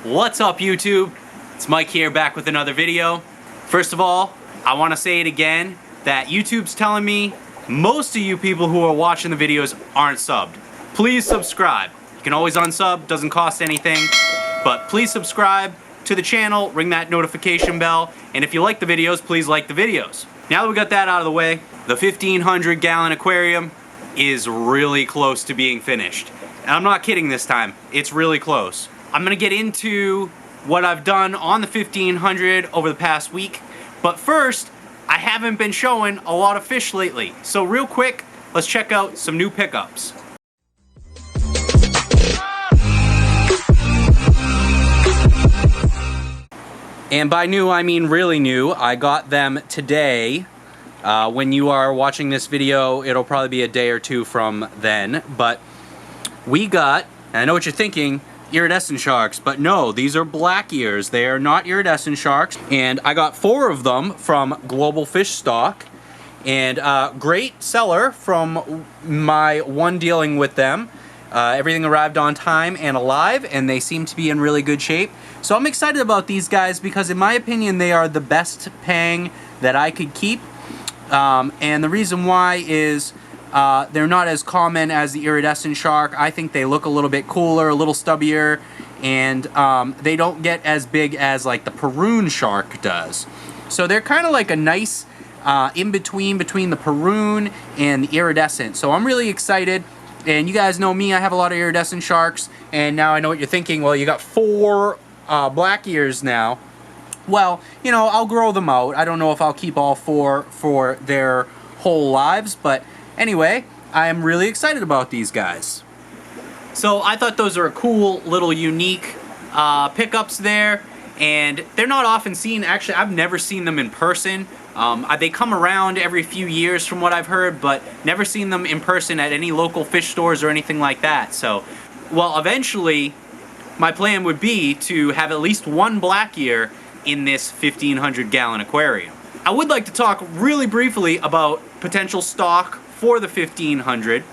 What's up, YouTube? It's Mike here, back with another video. First of all, I want to say it again that YouTube's telling me most of you people who are watching the videos aren't subbed. Please subscribe. You can always unsub, doesn't cost anything, but please subscribe to the channel, ring that notification bell, and if you like the videos, please like the videos. Now that we got that out of the way, the 1,500 gallon aquarium is really close to being finished. And I'm not kidding this time, it's really close. I'm gonna get into what I've done on the 1,500 over the past week, but first, I haven't been showing a lot of fish lately. So real quick, let's check out some new pickups. And by new, I mean really new. I got them today. When you are watching this video, it'll probably be a day or two from then, but we got, and I know what you're thinking, iridescent sharks, but no, these are black ears. They are not iridescent sharks, and I got 4 of them from Global Fish Stock, and great seller from my one dealing with them. Everything arrived on time and alive, and they seem to be in really good shape. So I'm excited about these guys because in my opinion they are the best pang that I could keep, and the reason why is they're not as common as the iridescent shark. I think they look a little bit cooler, a little stubbier, and they don't get as big as like the Peroon shark does. So they're kind of like a nice in-between between the Peroon and the iridescent. So I'm really excited, and you guys know me, I have a lot of iridescent sharks, and now I know what you're thinking, well, you got 4 black ears now. Well, you know, I'll grow them out. I don't know if I'll keep all 4 for their whole lives, but anyway, I am really excited about these guys. So I thought those are a cool little unique pickups there, and they're not often seen. Actually, I've never seen them in person. They come around every few years from what I've heard, but never seen them in person at any local fish stores or anything like that. So, well, eventually my plan would be to have at least 1 black ear in this 1,500 gallon aquarium. I would like to talk really briefly about potential stock for the 1,500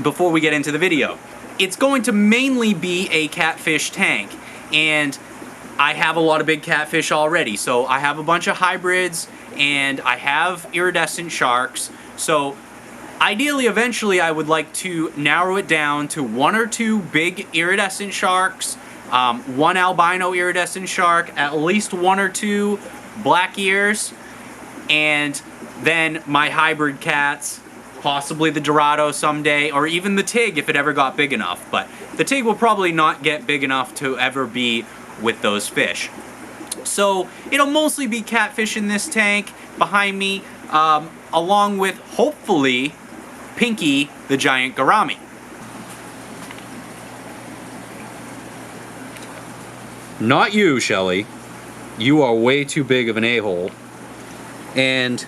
before we get into the video. It's going to mainly be a catfish tank, and I have a lot of big catfish already. So I have a bunch of hybrids and I have iridescent sharks. So ideally, eventually, I would like to narrow it down to 1 or 2 big iridescent sharks, 1 albino iridescent shark, at least 1 or 2 black ears, and then my hybrid cats, possibly the Dorado someday, or even the Tig if it ever got big enough. But the Tig will probably not get big enough to ever be with those fish. So it'll mostly be catfish in this tank behind me, along with, hopefully, Pinky, the giant gourami. Not you, Shelly. You are way too big of an a-hole. And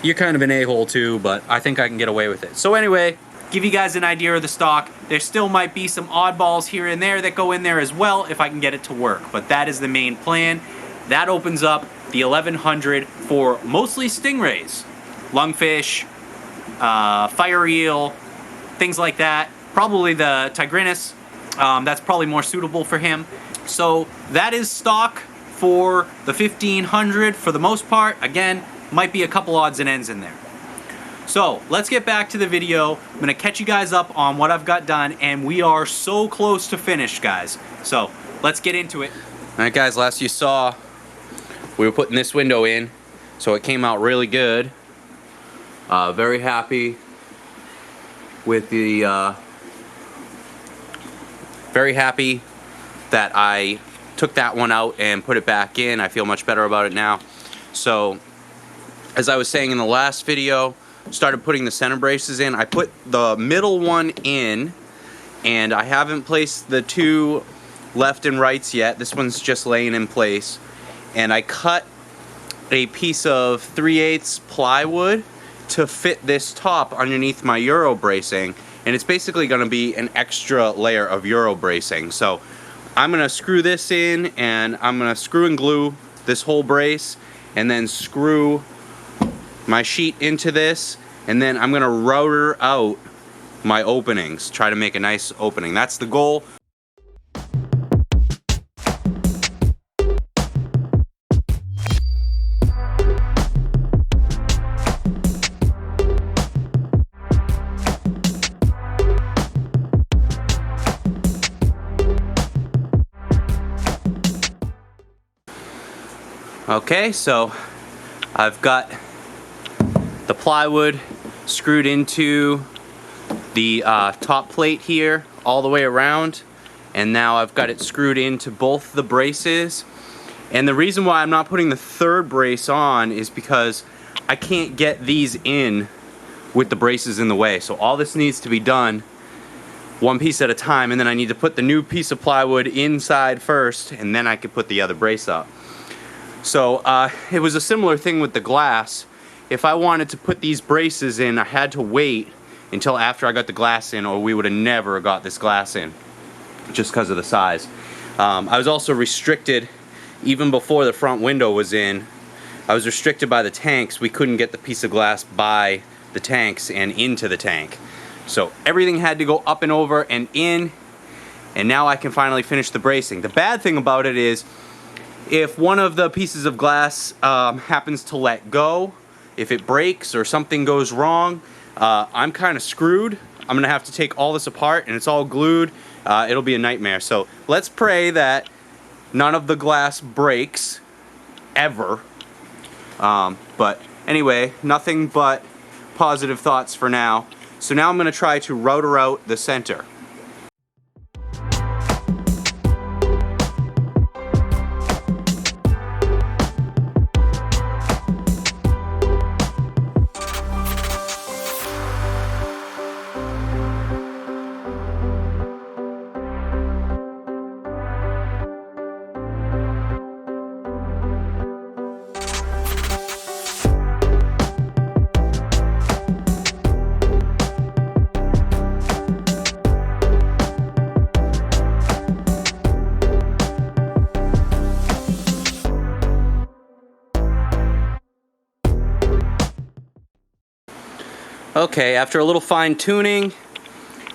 you're kind of an a-hole too, but I think I can get away with it. So anyway, give you guys an idea of the stock. There still might be some oddballs here and there that go in there as well if I can get it to work. But that is the main plan. That opens up the 1,100 for mostly stingrays, lungfish, fire eel, things like that. Probably the tigrinus, that's probably more suitable for him. So that is stock for the 1,500 for the most part. Again, might be a couple odds and ends in there. So let's get back to the video. I'm gonna catch you guys up on what I've got done, and we are so close to finished, guys. So let's get into it. All right, guys, last you saw, we were putting this window in, so it came out really good. Very happy with the, very happy that I took that one out and put it back in. I feel much better about it now. So, as I was saying in the last video, started putting the center braces in. I put the middle one in, and I haven't placed the 2 left and rights yet. This one's just laying in place. And I cut a piece of 3/8 plywood to fit this top underneath my Euro bracing, and it's basically going to be an extra layer of Euro bracing. So I'm going to screw this in, and I'm going to screw and glue this whole brace, and then screw my sheet into this, and then I'm going to router out my openings, try to make a nice opening. That's the goal. Okay, so I've got the plywood screwed into the top plate here all the way around, and now I've got it screwed into both the braces. And the reason why I'm not putting the third brace on is because I can't get these in with the braces in the way. So all this needs to be done one piece at a time, and then I need to put the new piece of plywood inside first, and then I could put the other brace up. So it was a similar thing with the glass. If I wanted to put these braces in, I had to wait until after I got the glass in, or we would have never got this glass in, just because of the size. I was also restricted, even before the front window was in, I was restricted by the tanks. We couldn't get the piece of glass by the tanks and into the tank. So everything had to go up and over and in, and now I can finally finish the bracing. The bad thing about it is, if one of the pieces of glass happens to let go, if it breaks or something goes wrong, I'm kind of screwed. I'm gonna have to take all this apart, and it's all glued. It'll be a nightmare. So let's pray that none of the glass breaks ever. But anyway, nothing but positive thoughts for now. So now I'm gonna try to router out the center. Okay, after a little fine tuning,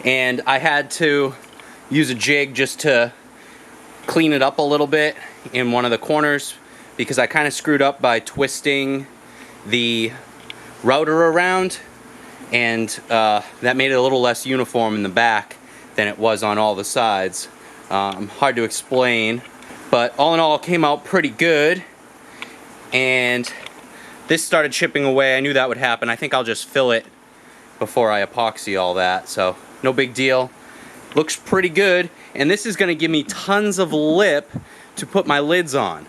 and I had to use a jig just to clean it up a little bit in one of the corners, because I kind of screwed up by twisting the router around, and that made it a little less uniform in the back than it was on all the sides. Hard to explain, but all in all it came out pretty good. And this started chipping away. I knew that would happen. I think I'll just fill it before I epoxy all that, so no big deal. Looks pretty good, and this is gonna give me tons of lip to put my lids on,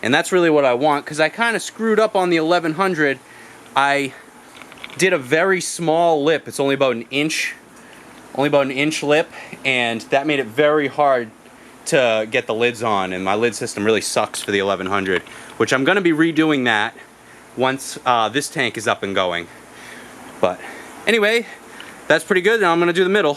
and that's really what I want, because I kind of screwed up on the 1100. I did a very small lip. It's only about an inch lip, and that made it very hard to get the lids on, and my lid system really sucks for the 1100, which I'm gonna be redoing that once this tank is up and going. But anyway, that's pretty good. Now I'm gonna do the middle.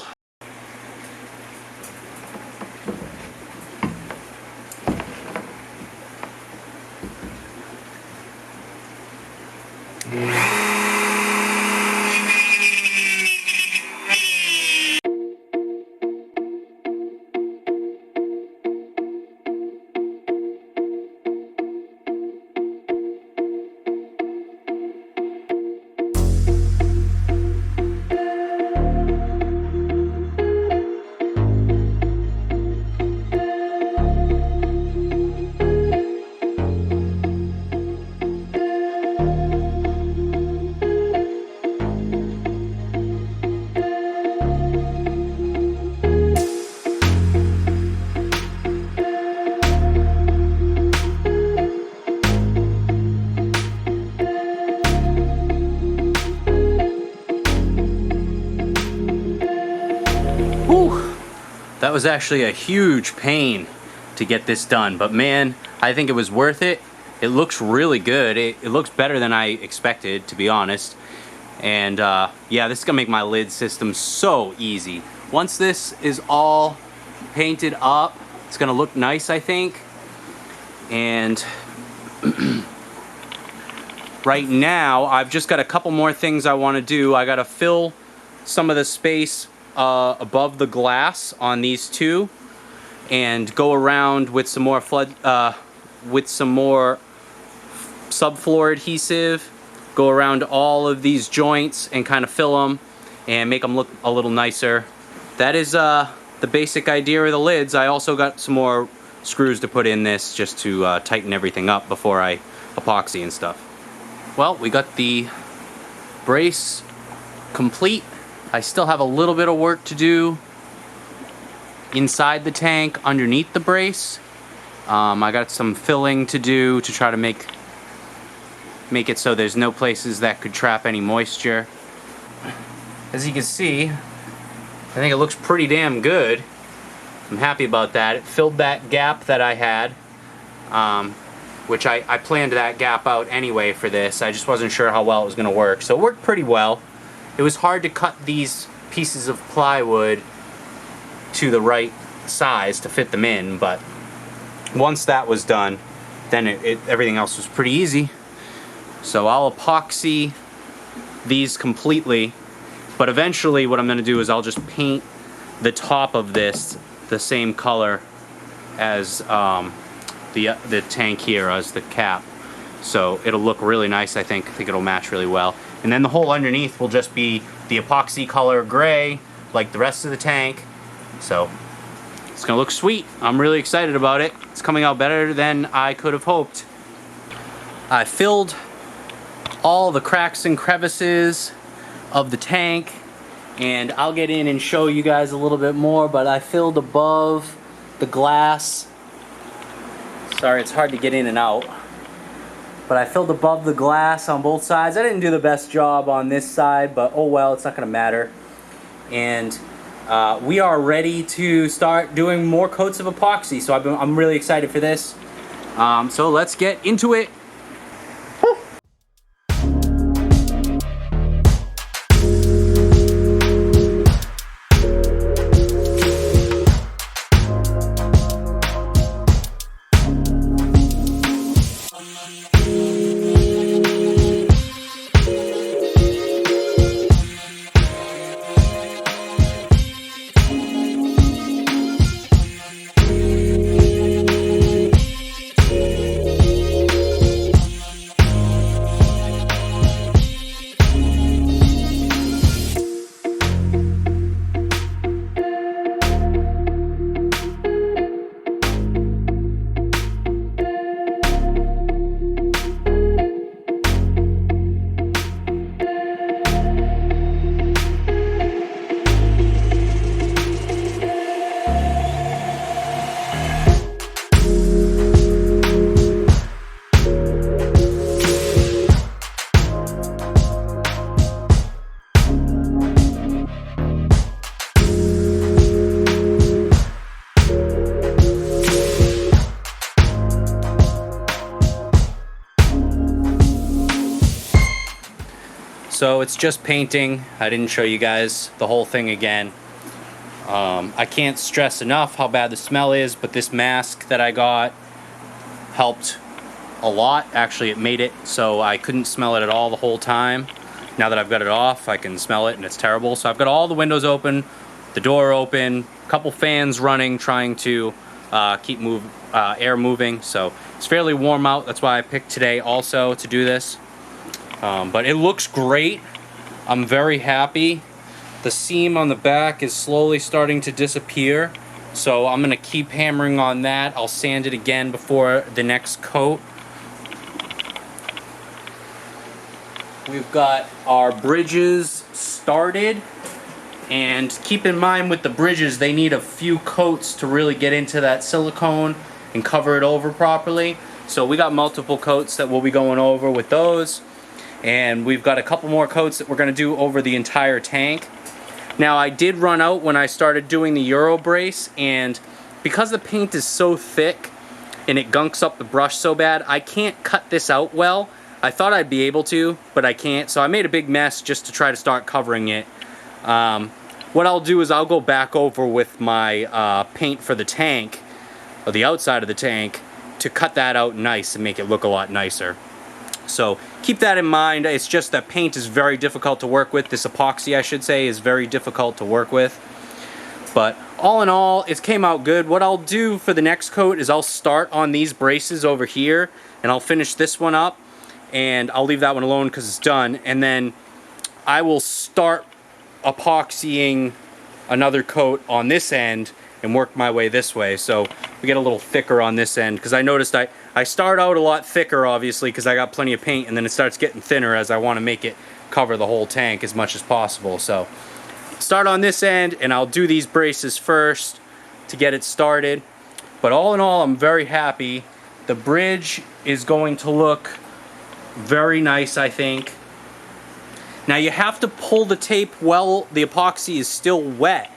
That was actually a huge pain to get this done, but man, I think it was worth it. It looks really good. It looks better than I expected, to be honest. And yeah, this is gonna make my lid system so easy. Once this is all painted up, it's gonna look nice, I think. And right now, I've just got a couple more things I wanna do. I gotta fill some of the space above the glass on these two, and go around with some more subfloor adhesive, go around all of these joints and kind of fill them and make them look a little nicer. That is the basic idea of the lids. I also got some more screws to put in this just to tighten everything up before I epoxy and stuff. Well, we got the brace complete. I still have a little bit of work to do inside the tank underneath the brace. I got some filling to do to try to make it so there's no places that could trap any moisture. As you can see, I think it looks pretty damn good. I'm happy about that. It filled that gap that I had, which I planned that gap out anyway for this. I just wasn't sure how well it was going to work. So it worked pretty well. It was hard to cut these pieces of plywood to the right size to fit them in, but once that was done, then everything else was pretty easy. So I'll epoxy these completely, but eventually what I'm going to do is I'll just paint the top of this the same color as the tank here, as the cap. So it'll look really nice, I think. I think it'll match really well. And then the whole underneath will just be the epoxy color gray, like the rest of the tank. So it's gonna look sweet. I'm really excited about it. It's coming out better than I could have hoped. I filled all the cracks and crevices of the tank, and I'll get in and show you guys a little bit more, but I filled above the glass. Sorry, it's hard to get in and out. But I filled above the glass on both sides. I didn't do the best job on this side, but oh well, it's not gonna matter. And we are ready to start doing more coats of epoxy, so I'm really excited for this. So let's get into it. So it's just painting. I didn't show you guys the whole thing again. I can't stress enough how bad the smell is, but this mask that I got helped a lot. Actually, it made it so I couldn't smell it at all the whole time. Now that I've got it off, I can smell it and it's terrible. So I've got all the windows open, the door open, a couple fans running, trying to keep air moving. So it's fairly warm out. That's why I picked today also to do this. But it looks great. I'm very happy. The seam on the back is slowly starting to disappear, so I'm gonna keep hammering on that. I'll sand it again before the next coat. We've got our bridges started, and keep in mind with the bridges, they need a few coats to really get into that silicone and cover it over properly. So we got multiple coats that we'll be going over with those. And we've got a couple more coats that we're going to do over the entire tank. Now, I did run out when I started doing the Euro brace, and because the paint is so thick and it gunks up the brush so bad, I can't cut this out well. I thought I'd be able to, but I can't, so I made a big mess just to try to start covering it. What I'll do is I'll go back over with my paint for the tank, or the outside of the tank, to cut that out nice and make it look a lot nicer. So keep that in mind. It's just that paint is very difficult to work with. This epoxy, I should say, is very difficult to work with. But all in all, it came out good. What I'll do for the next coat is I'll start on these braces over here, and I'll finish this one up, and I'll leave that one alone because it's done. And then I will start epoxying another coat on this end and work my way this way. So we get a little thicker on this end, because I noticed I start out a lot thicker, obviously, because I got plenty of paint, and then it starts getting thinner as I want to make it cover the whole tank as much as possible. So start on this end, and I'll do these braces first to get it started. But all in all, I'm very happy. The bridge is going to look very nice, I think. Now you have to pull the tape while the epoxy is still wet.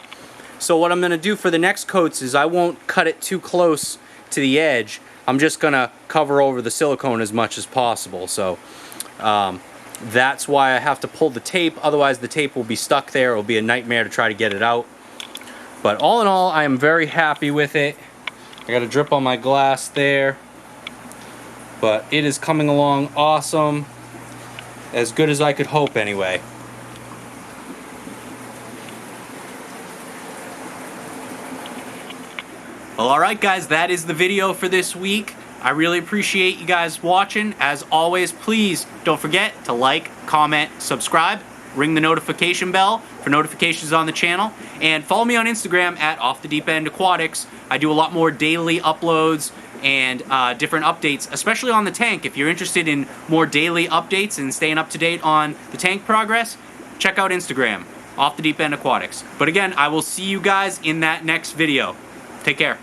So what I'm going to do for the next coats is I won't cut it too close to the edge. I'm just going to cover over the silicone as much as possible. So that's why I have to pull the tape. Otherwise the tape will be stuck there. It will be a nightmare to try to get it out. But all in all, I am very happy with it. I got a drip on my glass there. But it is coming along awesome. As good as I could hope anyway. Well, alright guys, that is the video for this week. I really appreciate you guys watching. As always, please don't forget to like, comment, subscribe, ring the notification bell for notifications on the channel, and follow me on Instagram at @OffTheDeepEndAquatics. I do a lot more daily uploads and different updates, especially on the tank. If you're interested in more daily updates and staying up to date on the tank progress, check out Instagram, @OffTheDeepEndAquatics. But again, I will see you guys in that next video. Take care.